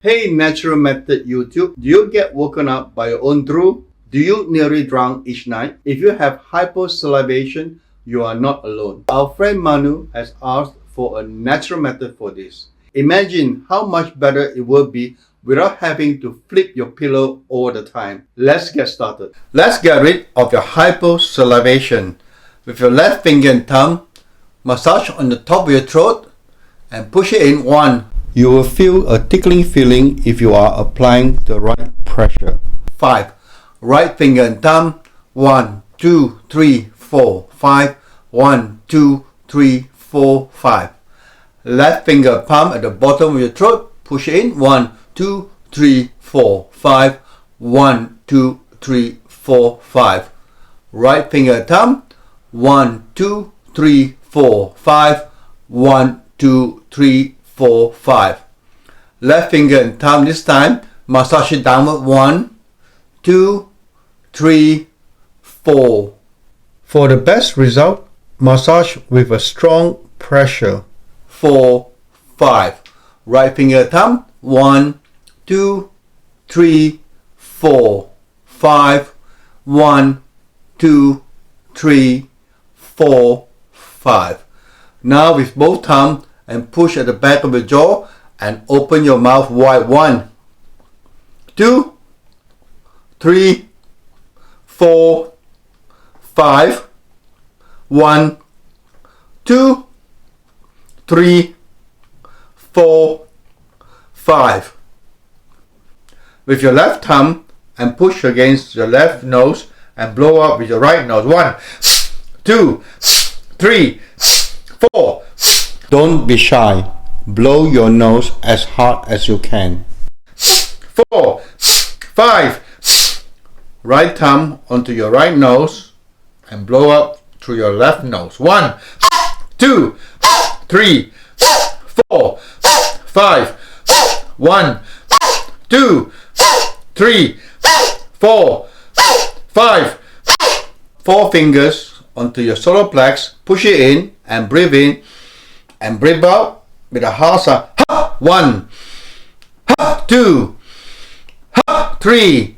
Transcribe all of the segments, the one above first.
Hey Natural Method YouTube, do you get woken up by your own drool? Do you nearly drown each night? If you have hypersalivation, you are not alone. Our friend Manu has asked for a natural method for this. Imagine how much better it would be without having to flip your pillow all the time. Let's get started. Let's get rid of your hypersalivation. With your left finger and thumb, massage on the top of your throat and push it in. 1. You will feel a tickling feeling if you are applying the right pressure. 5. Right finger and thumb. 1, 2, 3, 4, 5. 1, 2, 3, 4, 5. Left finger palm at the bottom of your throat. Push in. 1, 2, 3, 4, 5. 1, 2, 3, 4, 5. Right finger thumb. 1, 2, 3, 4, 5. 1, 2, 3, 4, 5. Left finger and thumb this time. Massage it downward. 1, 2, 3, 4. For the best result, massage with a strong pressure. 4, 5. Right finger thumb. 1, 2, 3, 4, 5. 1, 2, 3, 4, 5. Now with both thumbs and push at the back of your jaw and open your mouth wide. 1, 2, 3, 4, 5. 1, 2, 3, 4, 5. With your left thumb and push against your left nose and blow out with your right nose. 1, 2, 3, 4. Don't be shy. Blow your nose as hard as you can. 4, 5. Right thumb onto your right nose and blow up through your left nose. 1, 2, 3, 4, 5. 1, 2, 3, 4, 5. 4 fingers onto your solar plex. Push it in and breathe in and breathe out with a hard sound. 1, 2, 3,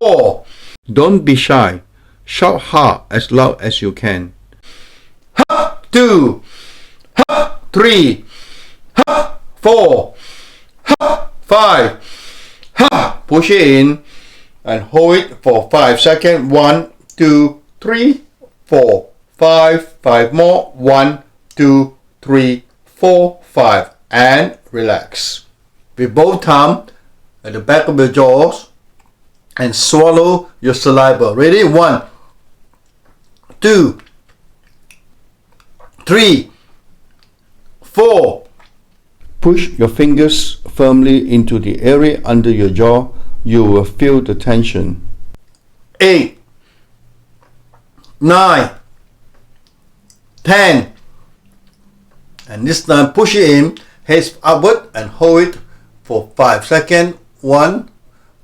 4. Don't be shy. Shout hard as loud as you can. 2, 3, 4, 5. Push it in and hold it for 5 seconds. 1, 2, 3, 4, 5. 5 more. 1, 2, 3, 4, 5. And relax. With both thumbs at the back of your jaws and swallow your saliva. Ready? 1, 2, 3, 4. Push your fingers firmly into the area under your jaw. You will feel the tension. 8, 9, 10. And this time push it in, head upward and hold it for 5 seconds. 1,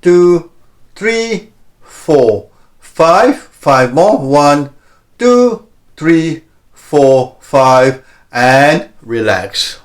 2, 3, 4, 5. 5 more. 1, 2, 3, 4, 5. And relax.